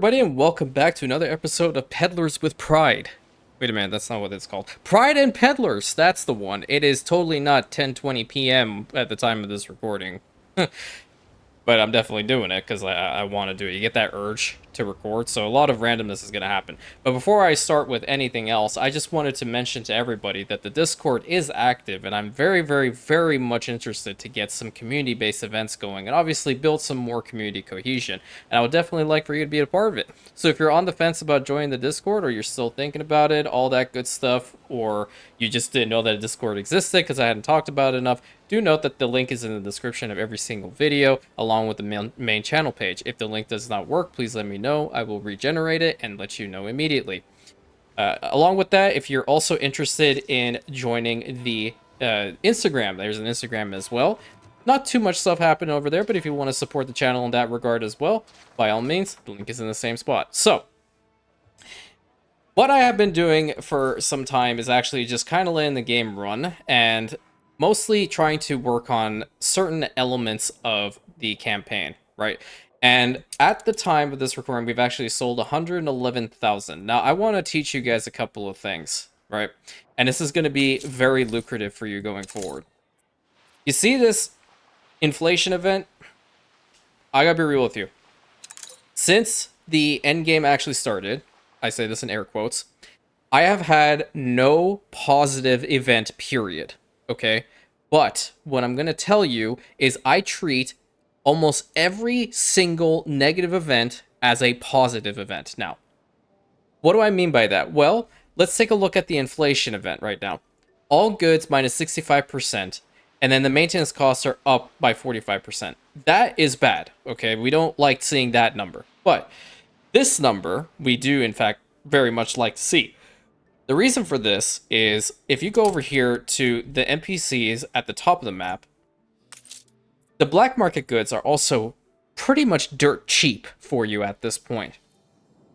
everybody, and welcome back to another episode of Peddlers with Pride. Wait a minute, that's not what it's called. Pride and Peddlers, that's the one. It is totally not 10:20 p.m. at the time of this recording. But I'm definitely doing it because I want to do it. You get that urge to record, so a lot of randomness is going to happen. But before I start with anything else, I just wanted to mention to everybody that the Discord is active, and I'm very, very, very much interested to get some community-based events going, and obviously build some more community cohesion. And I would definitely like for you to be a part of it. So if you're on the fence about joining the Discord, or you're still thinking about it, all that good stuff, or you just didn't know that a Discord existed because I hadn't talked about it enough, do note that the link is in the description of every single video, along with the main channel page. If the link does not work, please let me know. I will regenerate it and let you know immediately. Along with that, if you're also interested in joining the Instagram, there's an Instagram as well. Not too much stuff happening over there, but if you want to support the channel in that regard as well, by all means, the link is in the same spot. So, what I have been doing for some time is actually just kind of letting the game run, and mostly trying to work on certain elements of the campaign, right? And at the time of this recording, we've actually sold 111,000. Now, I want to teach you guys a couple of things, right? And this is going to be very lucrative for you going forward. You see this inflation event? I gotta be real with you. Since the end game actually started, I say this in air quotes, I have had no positive event, period. Okay, but what I'm going to tell you is I treat almost every single negative event as a positive event. Now, what do I mean by that? Well, let's take a look at the inflation event right now. All goods minus 65%, and then the maintenance costs are up by 45%. That is bad, okay? We don't like seeing that number. But this number, we do, in fact, very much like to see. The reason for this is if you go over here to the NPCs at the top of the map, the black market goods are also pretty much dirt cheap for you at this point.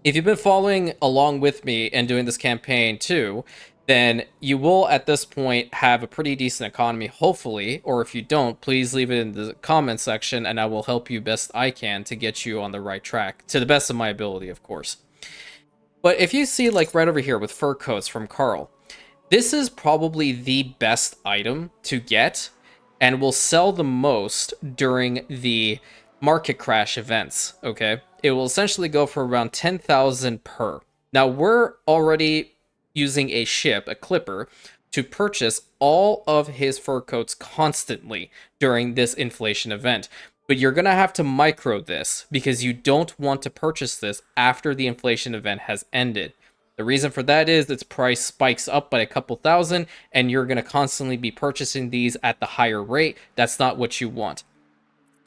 If you've been following along with me and doing this campaign too, then you will at this point have a pretty decent economy, hopefully, or if you don't, please leave it in the comment section and I will help you best I can to get you on the right track, to the best of my ability, of course. But if you see, like, right over here with fur coats from Carl, this is probably the best item to get and will sell the most during the market crash events, okay? It will essentially go for around 10,000 per. Now, we're already using a ship, a clipper, to purchase all of his fur coats constantly during this inflation event. But you're going to have to micro this because you don't want to purchase this after the inflation event has ended. The reason for that is its price spikes up by a couple thousand and you're going to constantly be purchasing these at the higher rate. That's not what you want.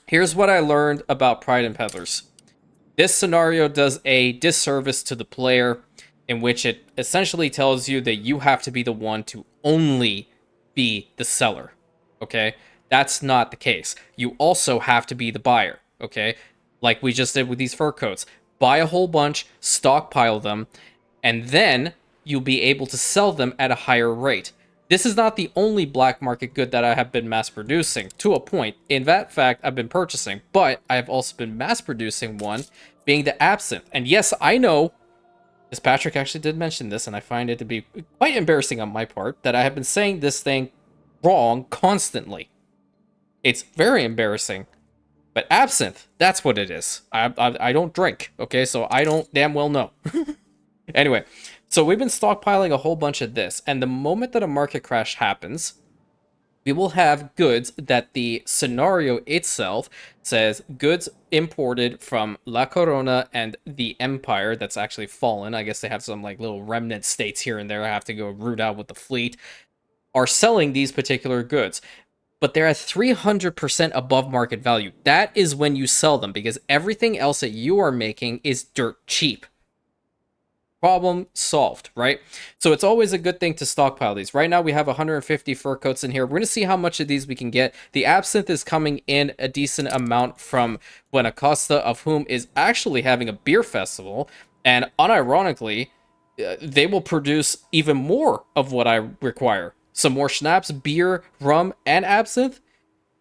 Here's what I learned about Pride and Peddlers. This scenario does a disservice to the player in which it essentially tells you that you have to be the one to only be the seller, okay? That's not the case. You also have to be the buyer, okay? Like we just did with these fur coats. Buy a whole bunch, stockpile them, and then you'll be able to sell them at a higher rate. This is not the only black market good that I have been mass producing, to a point. In that fact, I've been purchasing, but I have also been mass producing one, being the absinthe. And yes, I know, as Patrick actually did mention this, and I find it to be quite embarrassing on my part, that I have been saying this thing wrong constantly. It's very embarrassing. But absinthe, that's what it is. I don't drink, okay? So I don't damn well know. Anyway, so we've been stockpiling a whole bunch of this. And the moment that a market crash happens, we will have goods that the scenario itself says goods imported from La Corona and the Empire that's actually fallen. I guess they have some like little remnant states here and there I have to go root out with the fleet, are selling these particular goods. But they're at 300% above market value. That is when you sell them, because everything else that you are making is dirt cheap. Problem solved, right? So it's always a good thing to stockpile these. Right now we have 150 fur coats in here. We're going to see how much of these we can get. The absinthe is coming in a decent amount from Buenacosta, of whom is actually having a beer festival. And unironically, they will produce even more of what I require. Some more schnapps, beer, rum, and absinthe.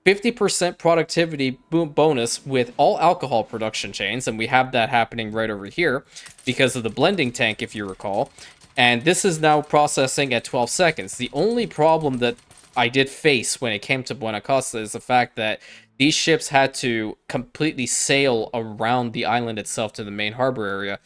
50% productivity bonus with all alcohol production chains, and we have that happening right over here because of the blending tank, if you recall. And this is now processing at 12 seconds. The only problem that I did face when it came to Buena Costa is the fact that these ships had to completely sail around the island itself to the main harbor area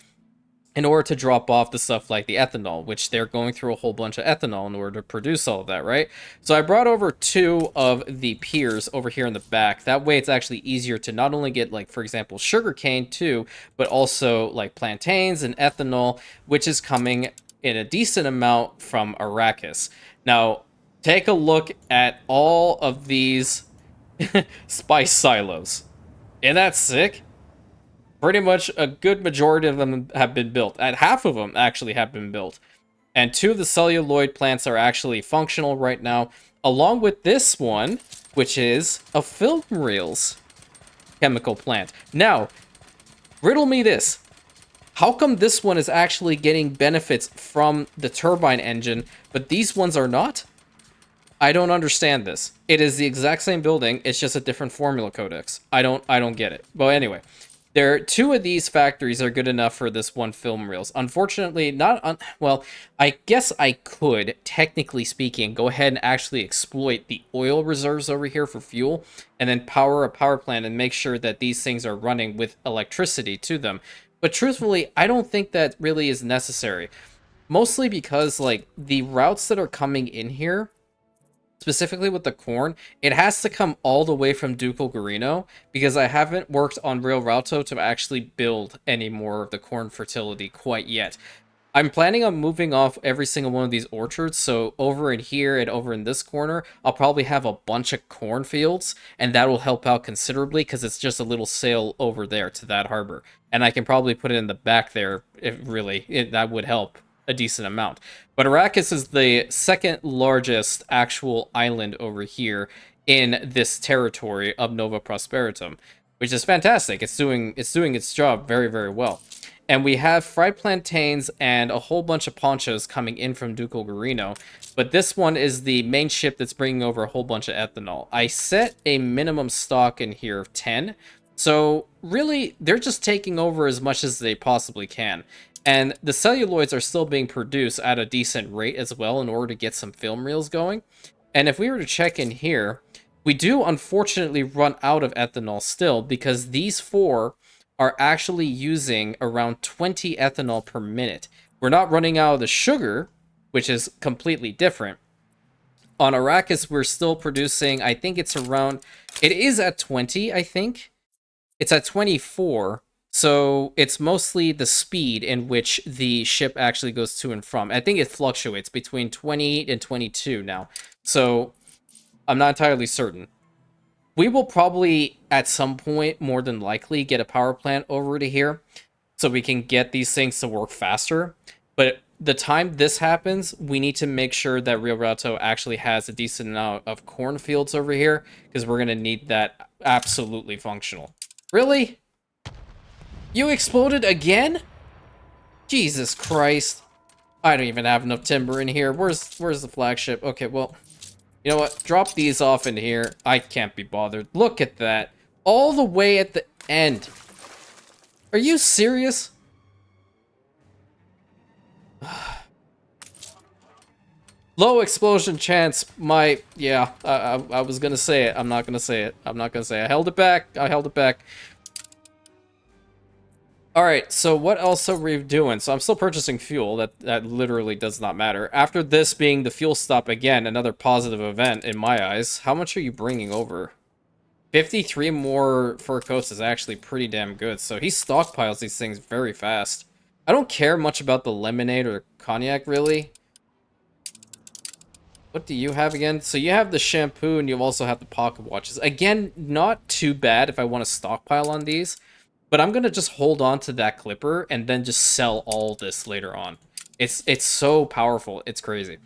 in order to drop off the stuff like the ethanol, which they're going through a whole bunch of ethanol in order to produce all of that, right? So I brought over 2 of the piers over here in the back. That way it's actually easier to not only get, like, for example, sugarcane too, but also like plantains and ethanol, which is coming in a decent amount from Arrakis. Now, take a look at all of these spice silos. Isn't that sick? Pretty much a good majority of them have been built, and half of them actually have been built. And 2 of the celluloid plants are actually functional right now, along with this one, which is a film reels chemical plant. Now, riddle me this. How come this one is actually getting benefits from the turbine engine, but these ones are not? I don't understand this. It is the exact same building, it's just a different formula codex. I don't get it. But anyway, 2 of these factories are good enough for this one film reels. Unfortunately, well, I guess I could, technically speaking, go ahead and actually exploit the oil reserves over here for fuel, and then power a power plant and make sure that these things are running with electricity to them. But truthfully, I don't think that really is necessary. Mostly because, like, the routes that are coming in here, specifically with the corn, it has to come all the way from Ducal Garino, because I haven't worked on Real Rauto to actually build any more of the corn fertility quite yet. I'm planning on moving off every single one of these orchards, so over in here and over in this corner, I'll probably have a bunch of cornfields, and that will help out considerably, because it's just a little sail over there to that harbor. And I can probably put it in the back there, if that would help a decent amount. But Arrakis is the second largest actual island over here in this territory of Nova Prosperitum, which is fantastic. It's doing its job very, very well. And we have fried plantains and a whole bunch of ponchos coming in from Ducal Garino. But this one is the main ship that's bringing over a whole bunch of ethanol. I set a minimum stock in here of 10. So really, they're just taking over as much as they possibly can. And the celluloids are still being produced at a decent rate as well in order to get some film reels going. And if we were to check in here, we do unfortunately run out of ethanol still, because these 4 are actually using around 20 ethanol per minute. We're not running out of the sugar, which is completely different. On Arrakis, we're still producing, I think it's around, it is at 20, I think. It's at 24. So it's mostly the speed in which the ship actually goes to and from. I think it fluctuates between 28 and 22 now. So I'm not entirely certain. We will probably, at some point, more than likely, get a power plant over to here so we can get these things to work faster. But the time this happens, we need to make sure that Rio Rato actually has a decent amount of cornfields over here, because we're going to need that absolutely functional. Really? You exploded again? Jesus Christ. I don't even have enough timber in here. Where's the flagship? Okay, well, you know what? Drop these off in here. I can't be bothered. Look at that. All the way at the end. Are you serious? Low explosion chance. Yeah, I was gonna say it. I'm not gonna say it. I'm not gonna say it. I held it back. I held it back. Alright, so what else are we doing? So I'm still purchasing fuel. That literally does not matter. After this being the fuel stop again, another positive event in my eyes. How much are you bringing over? 53 more fur coats is actually pretty damn good. So he stockpiles these things very fast. I don't care much about the lemonade or cognac, really. What do you have again? So you have the shampoo and you also have the pocket watches. Again, not too bad if I want to stockpile on these. But I'm going to just hold on to that clipper and then just sell all this later on. It's so powerful. It's crazy.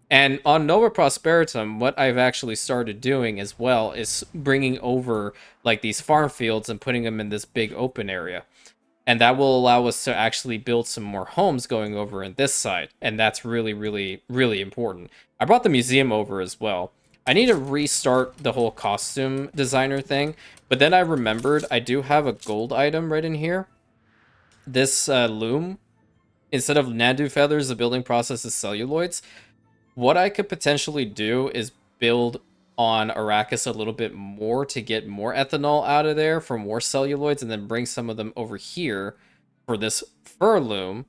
And on Nova Prosperitum, what I've actually started doing as well is bringing over like these farm fields and putting them in this big open area. And that will allow us to actually build some more homes going over in this side. And that's really, really, really important. I brought the museum over as well. I need to restart the whole costume designer thing, but then I remembered I do have a gold item right in here. This loom, instead of Nandu feathers, the building process is celluloids. What I could potentially do is build on Arrakis a little bit more to get more ethanol out of there for more celluloids, and then bring some of them over here for this fur loom,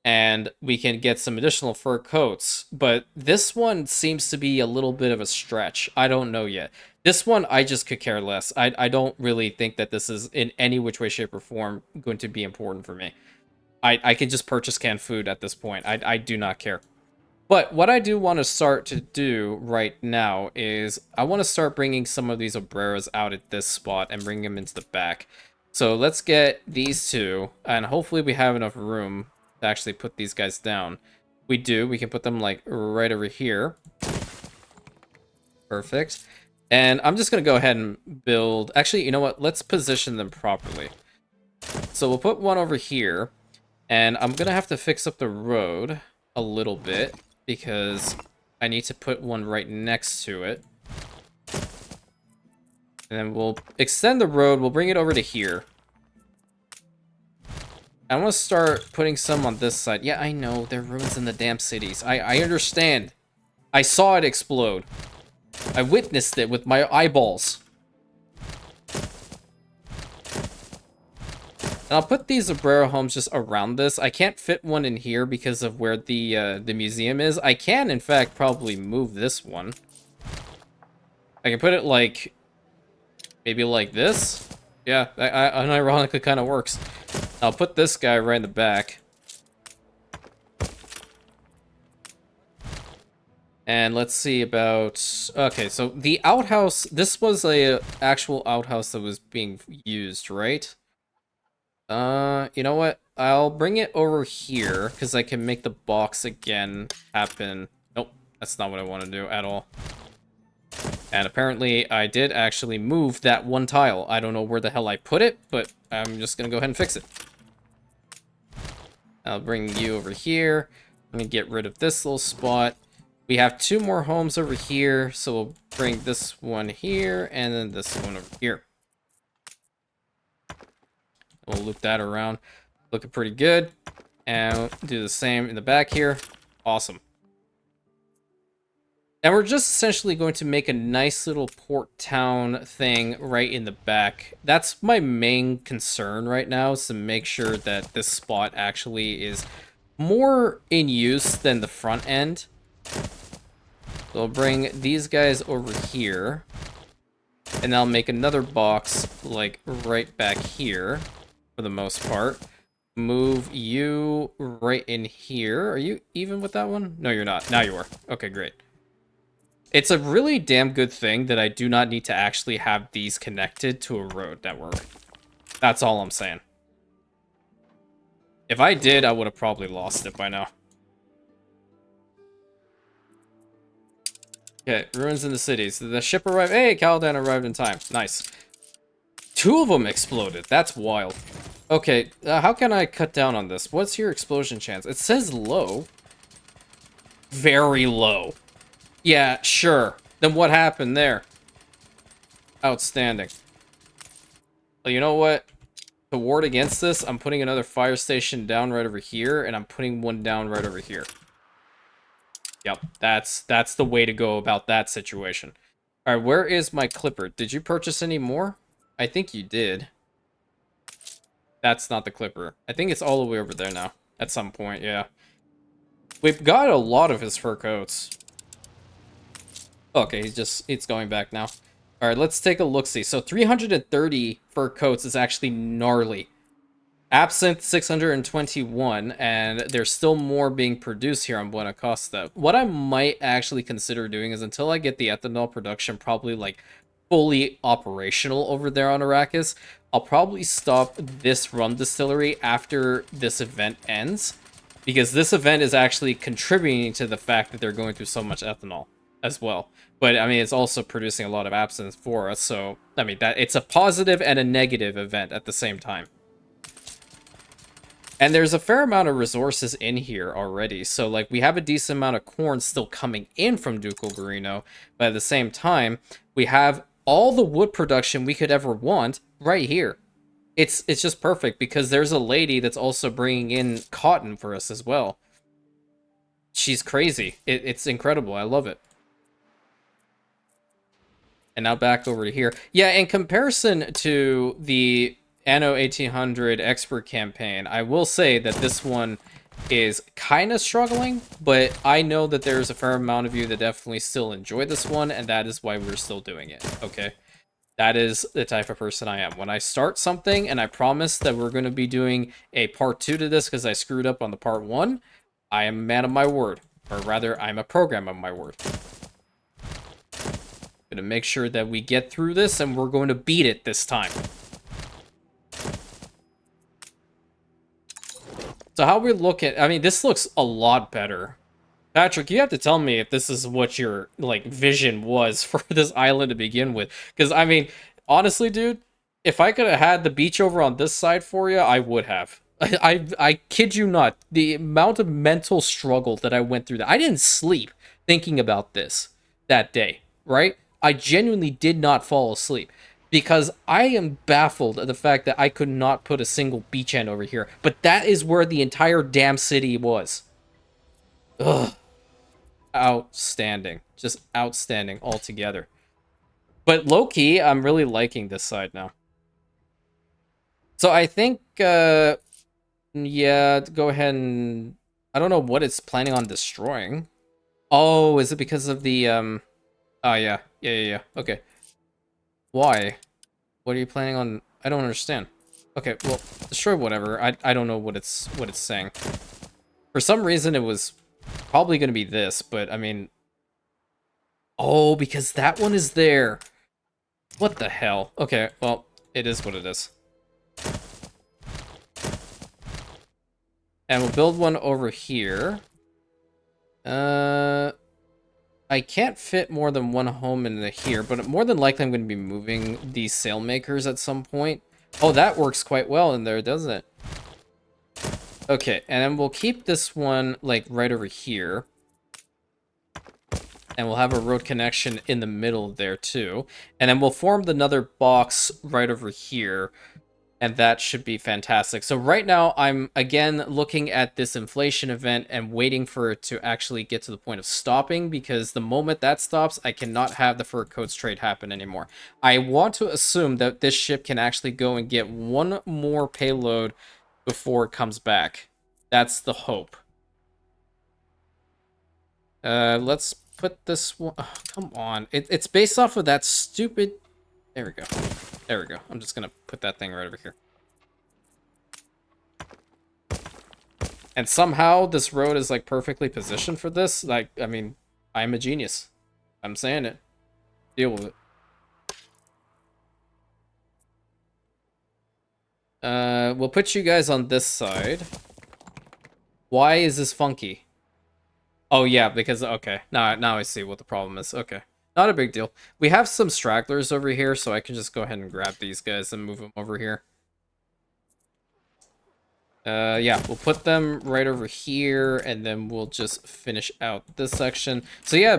and we can get some additional fur coats. But this one seems to be a little bit of a stretch. I don't know yet. This one, I just could care less. I don't really think that this is in any which way, shape, or form going to be important for me. I can just purchase canned food at this point. I do not care. But what I do want to start to do right now is I want to start bringing some of these obreras out at this spot and bring them into the back. So let's get these two, and hopefully we have enough room to actually put these guys down. We do. We can put them like right over here. Perfect. And I'm just going to go ahead and build... Actually, you know what? Let's position them properly. So we'll put one over here. And I'm going to have to fix up the road a little bit, because I need to put one right next to it. And then we'll extend the road. We'll bring it over to here. I want to start putting some on this side. Yeah, I know. There are ruins in the damn cities. I understand. I saw it explode. I witnessed it with my eyeballs. And I'll put these Obrera homes just around this. I can't fit one in here because of where the museum is. I can, in fact, probably move this one. I can put it like... maybe like this? Yeah, unironically kind of works. I'll put this guy right in the back. And let's see about... okay, so the outhouse... this was a actual outhouse that was being used, right? You know what? I'll bring it over here, because I can make the box again happen. Nope, that's not what I want to do at all. And apparently, I did actually move that one tile. I don't know where the hell I put it, but I'm just gonna go ahead and fix it. I'll bring you over here. I'm gonna get rid of this little spot. We have two more homes over here, so we'll bring this one here, and then this one over here. We'll loop that around. Looking pretty good. And we'll do the same in the back here. Awesome. And we're just essentially going to make a nice little port town thing right in the back. That's my main concern right now, is to make sure that this spot actually is more in use than the front end. So I'll bring these guys over here. And I'll make another box, like, right back here, for the most part. Move you right in here. Are you even with that one? No, you're not. Now you are. Okay, great. It's a really damn good thing that I do not need to actually have these connected to a road network. That's all I'm saying. If I did, I would have probably lost it by now. Okay, ruins in the cities. The ship arrived. Hey, Caladan arrived in time. Nice. Two of them exploded. That's wild. Okay, how can I cut down on this? What's your explosion chance? It says low. Very low. Yeah, sure. Then what happened there? Outstanding. Well, you know what? To ward against this, I'm putting another fire station down right over here, and I'm putting one down right over here. Yep, that's the way to go about that situation. All right, where is my clipper? Did you purchase any more? I think you did. That's not the clipper. I think it's all the way over there now. At some point, yeah. We've got a lot of his fur coats. Okay, it's going back now. All right, let's take a look-see. So 330 fur coats is actually gnarly. Absinthe 621, and there's still more being produced here on Buena Costa. What I might actually consider doing is, until I get the ethanol production probably like fully operational over there on Arrakis, I'll probably stop this rum distillery after this event ends, because this event is actually contributing to the fact that they're going through so much ethanol as well. But I mean, it's also producing a lot of absinthe for us, so I mean, that it's a positive and a negative event at the same time. And there's a fair amount of resources in here already. So, like, we have a decent amount of corn still coming in from Ducal Guarino. But at the same time, we have all the wood production we could ever want right here. It's just perfect because there's a lady that's also bringing in cotton for us as well. She's crazy. It's incredible. I love it. And now back over to here. Yeah, in comparison to the Anno 1800 expert campaign, I will say that this one is kind of struggling, but I know that there's a fair amount of you that definitely still enjoy this one, and that is why we're still doing it, okay? That is the type of person I am. When I start something and I promise that we're going to be doing a part 2 to this because I screwed up on the part 1, I am a man of my word. Or rather, I'm a program of my word. Gonna make sure that we get through this and we're going to beat it this time. So how we look at... I mean, this looks a lot better. Patrick, you have to tell me if this is what your, like, vision was for this island to begin with. Because, I mean, honestly, dude, if I could have had the beach over on this side for you, I would have. I kid you not. The amount of mental struggle that I went through, that I didn't sleep thinking about this that day, right? I genuinely did not fall asleep. Because I am baffled at the fact that I could not put a single beach end over here. But that is where the entire damn city was. Ugh. Outstanding. Just outstanding altogether. But low-key, I'm really liking this side now. So I think, yeah, go ahead and... I don't know what it's planning on destroying. Oh, is it because of the, Oh, yeah. Yeah. Okay. Why? What are you planning on? I don't understand. Okay, well, destroy whatever. I don't know what it's saying. For some reason, it was probably going to be this, but I mean... Oh, because that one is there. What the hell? Okay, well, it is what it is. And we'll build one over here. I can't fit more than one home in here, but more than likely I'm going to be moving these sailmakers at some point. Oh, that works quite well in there, doesn't it? Okay, and then we'll keep this one, like, right over here. And we'll have a road connection in the middle there, too. And then we'll form another box right over here. And that should be fantastic. So right now, I'm, again, looking at this inflation event and waiting for it to actually get to the point of stopping, because the moment that stops, I cannot have the fur coats trade happen anymore. I want to assume that this ship can actually go and get one more payload before it comes back. That's the hope. Let's put this one... Oh, come on. It's based off of that stupid... There we go. There we go. I'm just gonna put that thing right over here. And somehow this road is, like, perfectly positioned for this. Like, I mean, I'm a genius. I'm saying it. Deal with it. We'll put you guys on this side. Why is this funky? Oh, yeah, because... Okay. Now I see what the problem is. Okay. Not a big deal. We have some stragglers over here, so I can just go ahead and grab these guys and move them over here. Yeah, we'll put them right over here, and then we'll just finish out this section. So yeah,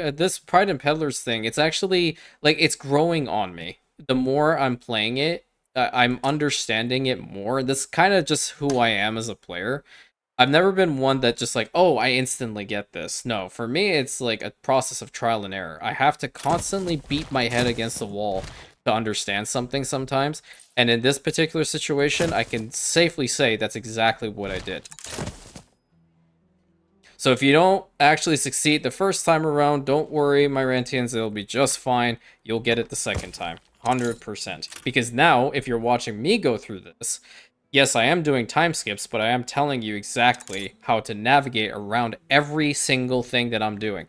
this Pride and Peddlers thing, it's actually, like, it's growing on me. The more I'm playing it, I'm understanding it more. This kind of just who I am as a player. I've never been one that just like, oh, I instantly get this. No, for me, it's like a process of trial and error. I have to constantly beat my head against the wall to understand something sometimes. And in this particular situation, I can safely say that's exactly what I did. So if you don't actually succeed the first time around, don't worry, my Rantians, it'll be just fine. You'll get it the second time. 100%. Because now, if you're watching me go through this, yes, I am doing time skips, but I am telling you exactly how to navigate around every single thing that I'm doing.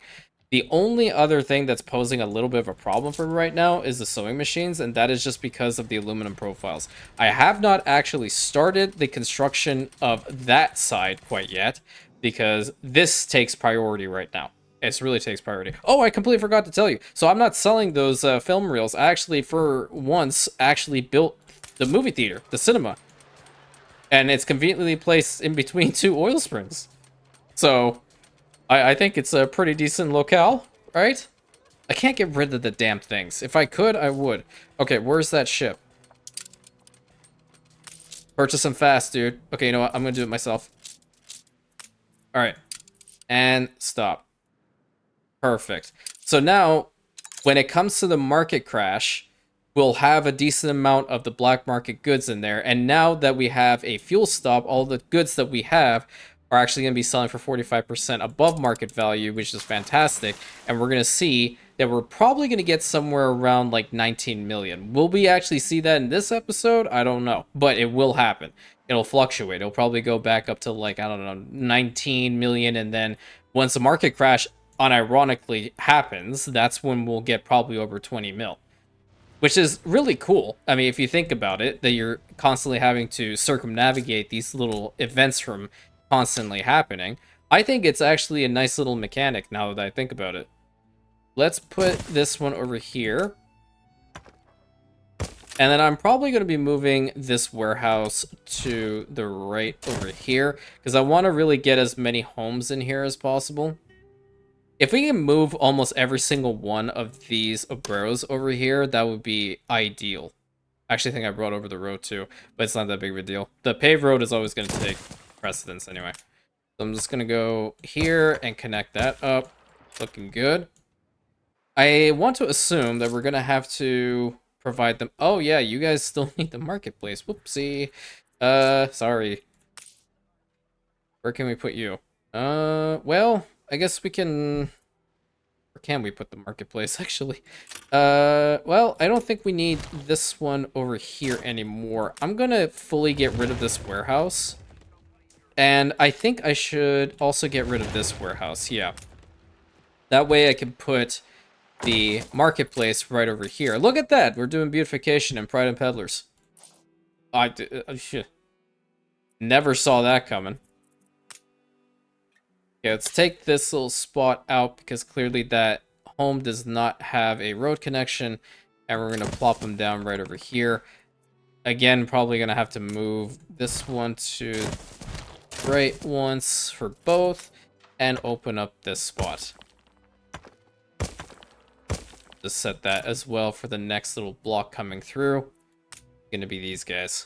The only other thing that's posing a little bit of a problem for me right now is the sewing machines, and that is just because of the aluminum profiles. I have not actually started the construction of that side quite yet, because this takes priority right now. It really takes priority. Oh, I completely forgot to tell you. So I'm not selling those film reels. I actually, for once, actually built the movie theater, the cinema. And it's conveniently placed in between two oil springs. So, I think it's a pretty decent locale, right? I can't get rid of the damn things. If I could, I would. Okay, where's that ship? Purchase them fast, dude. Okay, you know what? I'm gonna do it myself. Alright. And stop. Perfect. So now, when it comes to the market crash, we'll have a decent amount of the black market goods in there. And now that we have a fuel stop, all the goods that we have are actually going to be selling for 45% above market value, which is fantastic. And we're going to see that we're probably going to get somewhere around like 19 million. Will we actually see that in this episode? I don't know, but it will happen. It'll fluctuate. It'll probably go back up to like, I don't know, 19 million. And then once the market crash unironically happens, that's when we'll get probably over 20 mil. Which is really cool. I mean, if you think about it, that you're constantly having to circumnavigate these little events from constantly happening. I think it's actually a nice little mechanic now that I think about it. Let's put this one over here. And then I'm probably going to be moving this warehouse to the right over here, because I want to really get as many homes in here as possible. If we can move almost every single one of these obreros over here, that would be ideal. I actually think I brought over the road too, but it's not that big of a deal. The paved road is always going to take precedence anyway. So I'm just going to go here and connect that up. Looking good. I want to assume that we're going to have to provide them. Oh yeah, you guys still need the marketplace. Whoopsie. Sorry. Where can we put you? Well, I guess we can... Where can we put the marketplace, actually? Well, I don't think we need this one over here anymore. I'm gonna fully get rid of this warehouse. And I think I should also get rid of this warehouse, yeah. That way I can put the marketplace right over here. Look at that! We're doing beautification and Pride and Peddlers. I never saw that coming. Okay, let's take this little spot out because clearly that home does not have a road connection, and we're going to plop them down right over here. Again, probably going to have to move this one to right once for both and open up this spot. Just set that as well for the next little block coming through. Going to be these guys.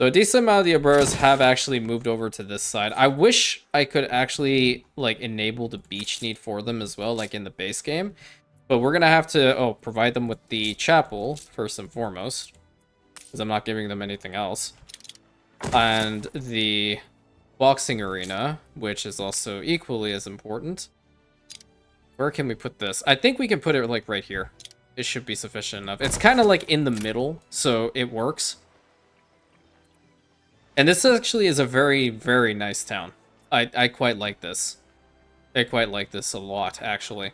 So a decent amount of the obreros have actually moved over to this side. I wish I could actually like enable the beach need for them as well, like in the base game. But we're gonna have to provide them with the chapel first and foremost, because I'm not giving them anything else. And the boxing arena, which is also equally as important. Where can we put this? I think we can put it like right here. It should be sufficient enough. It's kind of like in the middle, so it works. And this actually is a very, very nice town. I quite like this. I quite like this a lot, actually.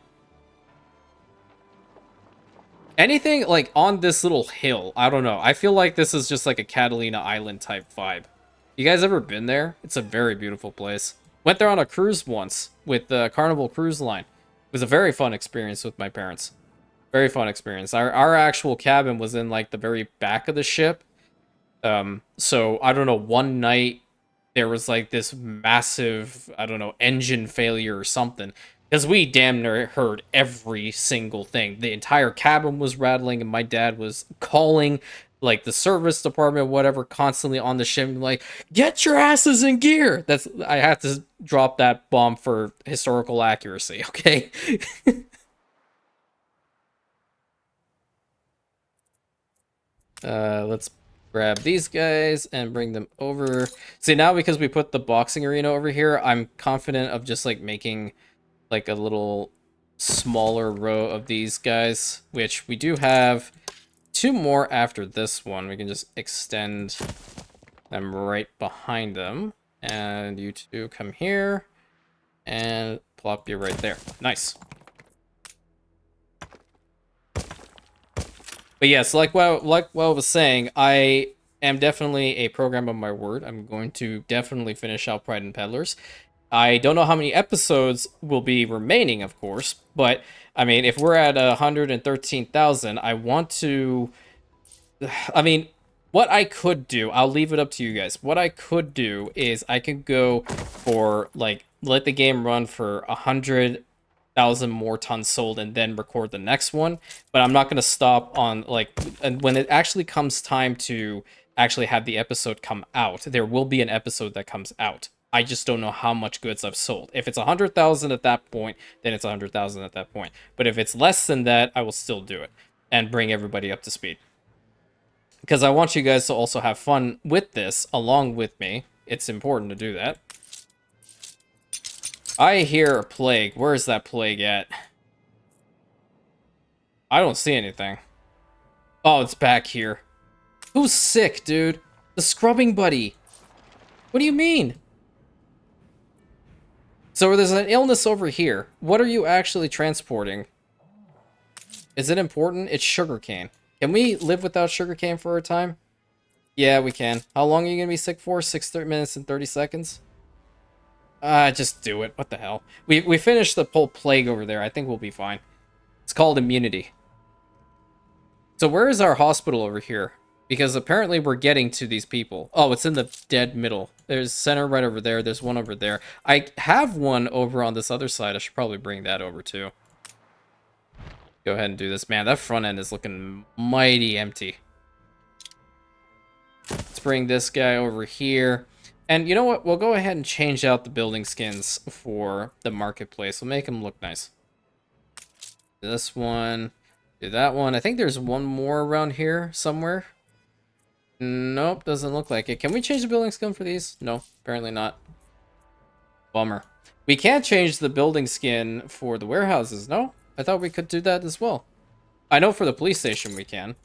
Anything, like, on this little hill, I don't know. I feel like this is just like a Catalina Island type vibe. You guys ever been there? It's a very beautiful place. Went there on a cruise once with the Carnival Cruise Line. It was a very fun experience with my parents. Very fun experience. Our actual cabin was in, like, the very back of the ship. So I don't know, one night there was like this massive, I don't know, engine failure or something. Because we damn near heard every single thing. The entire cabin was rattling and my dad was calling like the service department, whatever, constantly on the ship, like, get your asses in gear. I have to drop that bomb for historical accuracy, okay? Let's grab these guys and bring them over. See, now because we put the boxing arena over here, I'm confident of just like making like a little smaller row of these guys, which we do have 2 more after this one. We can just extend them right behind them. And you two come here and plop you right there. Nice. But yes, like what I was saying, I am definitely a program of my word. I'm going to definitely finish out Pride and Peddlers. I don't know how many episodes will be remaining, of course, but I mean, if we're at 113,000, I want to... I mean, What I could do, I'll leave it up to you guys. What I could do is I could go for, like, let the game run for 100,000 more tons sold and then record the next one. But I'm not going to stop on, like, and when it actually comes time to actually have the episode come out, there will be an episode that comes out. I just don't know how much goods I've sold. If it's 100,000 at that point, then it's 100,000 at that point. But if it's less than that, I will still do it and bring everybody up to speed. Because I want you guys to also have fun with this along with me. It's important to do that. I hear a plague. Where is that plague at? I don't see anything. Oh, it's back here. Who's sick, dude? The scrubbing buddy. What do you mean? So there's an illness over here. What are you actually transporting? Is it important? It's sugarcane. Can we live without sugarcane for a time? Yeah, we can. How long are you going to be sick for? 6 minutes and 30 seconds? Just do it. What the hell? We finished the whole plague over there. I think we'll be fine. It's called immunity. So where is our hospital over here? Because apparently we're getting to these people. Oh, it's in the dead middle. There's center right over there. There's one over there. I have one over on this other side. I should probably bring that over too. Go ahead and do this. Man, that front end is looking mighty empty. Let's bring this guy over here. And you know what? We'll go ahead and change out the building skins for the marketplace. We'll make them look nice. This one. Do that one. I think there's one more around here somewhere. Nope, doesn't look like it. Can we change the building skin for these? No, apparently not. Bummer. We can't change the building skin for the warehouses, no? I thought we could do that as well. I know for the police station we can.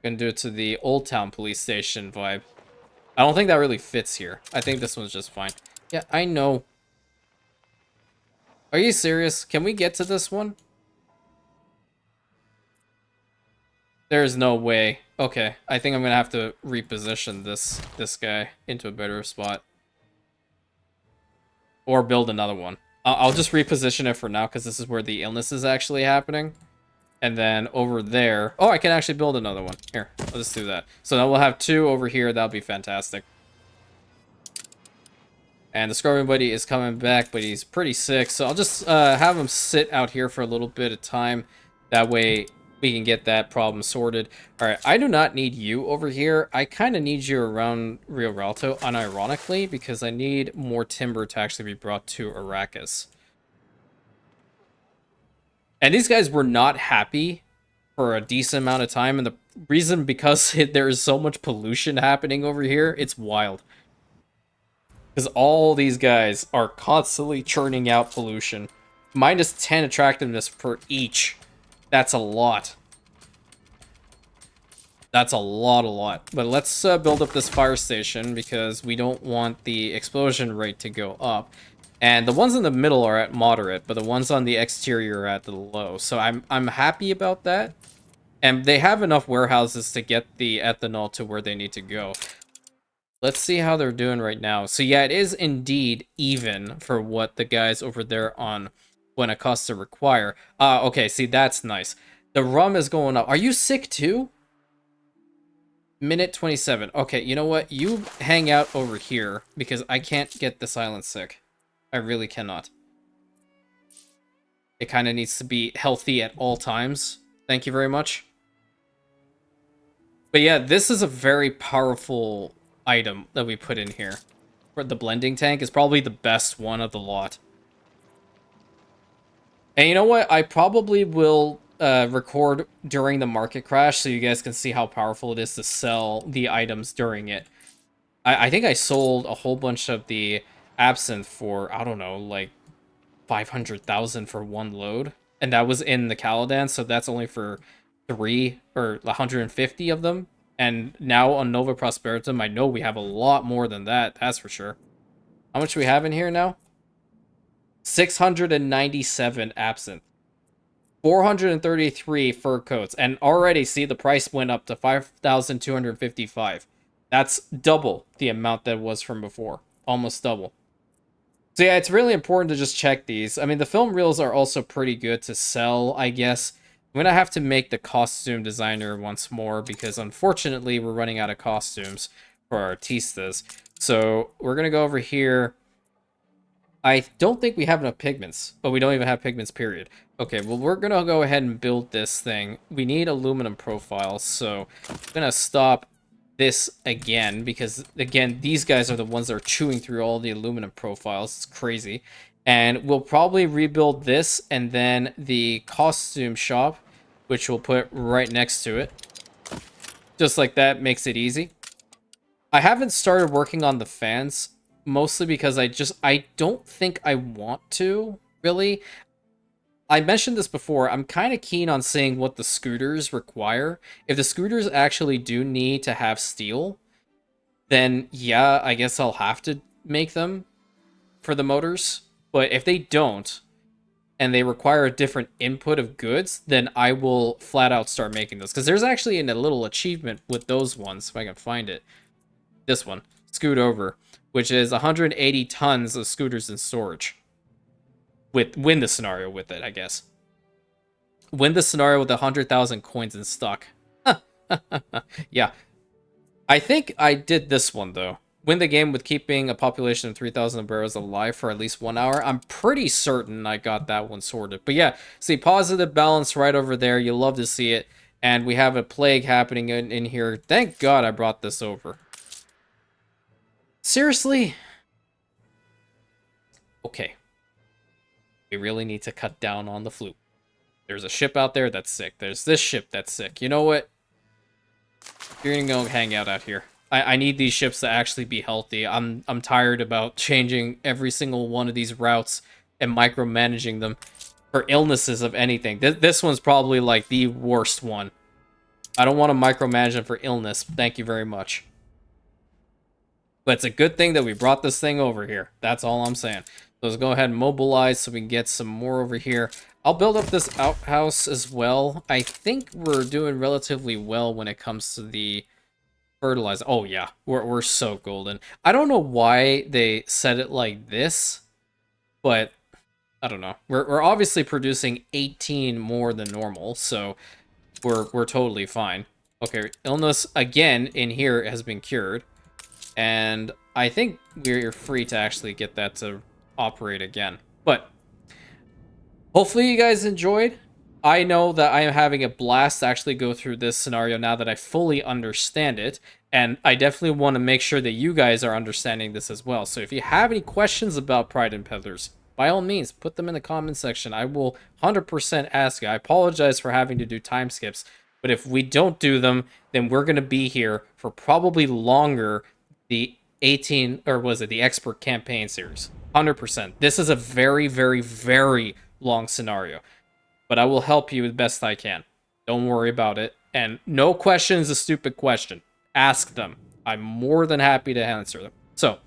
We can do it to the Old Town police station vibe. I don't think that really fits here. I think this one's just fine. Yeah, I know. Are you serious? Can we get to this one? There's no way. Okay, I think I'm gonna have to reposition this guy into a better spot. Or build another one. I'll just reposition it for now, because this is where the illness is actually happening. And then over there... Oh, I can actually build another one. Here, I'll just do that. So now we'll have 2 over here. That'll be fantastic. And the scrubbing buddy is coming back, but he's pretty sick. So I'll just have him sit out here for a little bit of time. That way we can get that problem sorted. Alright, I do not need you over here. I kind of need you around Rio Ralto, unironically, because I need more timber to actually be brought to Arrakis. And these guys were not happy for a decent amount of time, and the reason because there is so much pollution happening over here, it's wild. Because all these guys are constantly churning out pollution. Minus 10 attractiveness per each. That's a lot. That's a lot. But let's build up this fire station because we don't want the explosion rate to go up. And the ones in the middle are at moderate, but the ones on the exterior are at the low. So I'm happy about that. And they have enough warehouses to get the ethanol to where they need to go. Let's see how they're doing right now. So yeah, it is indeed even for what the guys over there on Buenacosta require. Okay, see, that's nice. The rum is going up. Are you sick too? Minute 27. Okay, you know what? You hang out over here because I can't get this island sick. I really cannot. It kind of needs to be healthy at all times. Thank you very much. But yeah, this is a very powerful item that we put in here. For the blending tank is probably the best one of the lot. And you know what? I probably will record during the market crash so you guys can see how powerful it is to sell the items during it. I think I sold a whole bunch of the absinthe for, I don't know, like 500,000 for one load. And that was in the Caladan, so that's only for 3 or 150 of them. And now on Nova Prosperitum, I know we have a lot more than that, that's for sure. How much do we have in here now? 697 absinthe. 433 fur coats. And already, see, the price went up to 5,255. That's double the amount that was from before. Almost double. So yeah, it's really important to just check these. I mean, the film reels are also pretty good to sell, I guess. I'm gonna have to make the costume designer once more because unfortunately we're running out of costumes for our artistas. So we're gonna go over here. I don't think we have enough pigments, but we don't even have pigments, period. Okay, well, we're gonna go ahead and build this thing. We need aluminum profiles, so I'm gonna stop this again because, again, these guys are the ones that are chewing through all the aluminum profiles. It's crazy. And we'll probably rebuild this and then the costume shop, which we'll put right next to it. Just like that, makes it easy. I haven't started working on the fans, mostly because I don't think I want to, really. I mentioned this before, I'm kind of keen on seeing what the scooters require. If the scooters actually do need to have steel, then yeah, I guess I'll have to make them for the motors. But if they don't, and they require a different input of goods, then I will flat out start making those. Because there's actually a little achievement with those ones, if I can find it. This one, Scoot Over, which is 180 tons of scooters in storage. Win the scenario with it, I guess. Win the scenario with 100,000 coins in stock. Yeah. I think I did this one, though. Win the game with keeping a population of 3,000 barrels alive for at least 1 hour. I'm pretty certain I got that one sorted. But yeah, see, positive balance right over there. You'll love to see it. And we have a plague happening in here. Thank God I brought this over. Seriously? Okay. We really need to cut down on the flu. There's a ship out there that's sick. There's this ship that's sick. You know what? You're gonna go hang out here. I need these ships to actually be healthy. I'm tired about changing every single one of these routes and micromanaging them for illnesses of anything. This one's probably like the worst one. I don't want to micromanage them for illness. Thank you very much. But it's a good thing that we brought this thing over here. That's all I'm saying. So let's go ahead and mobilize so we can get some more over here. I'll build up this outhouse as well. I think we're doing relatively well when it comes to the fertilizer. Oh yeah, we're so golden. I don't know why they said it like this, but I don't know. We're obviously producing 18 more than normal, so we're totally fine. Okay, illness again in here has been cured. And I think we're free to actually get that to operate again. But hopefully you guys enjoyed. I know that I am having a blast to actually go through this scenario now that I fully understand it. And I definitely want to make sure that you guys are understanding this as well. So if you have any questions about Pride and Peddlers, by all means, put them in the comment section. I will 100% ask you. I apologize for having to do time skips. But if we don't do them, then we're going to be here for probably longer the 18, or was it the expert campaign series? 100%. This is a very, very, very long scenario, but I will help you as best I can. Don't worry about it. And no question is a stupid question. Ask them. I'm more than happy to answer them. So,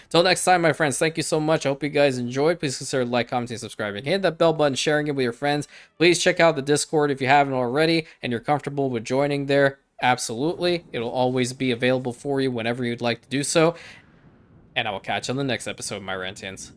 till next time, my friends, thank you so much. I hope you guys enjoyed. Please consider like, commenting, subscribing. Hit that bell button, sharing it with your friends. Please check out the Discord if you haven't already and you're comfortable with joining there. Absolutely. It'll always be available for you whenever you'd like to do so. And I will catch you on the next episode, my Rantians.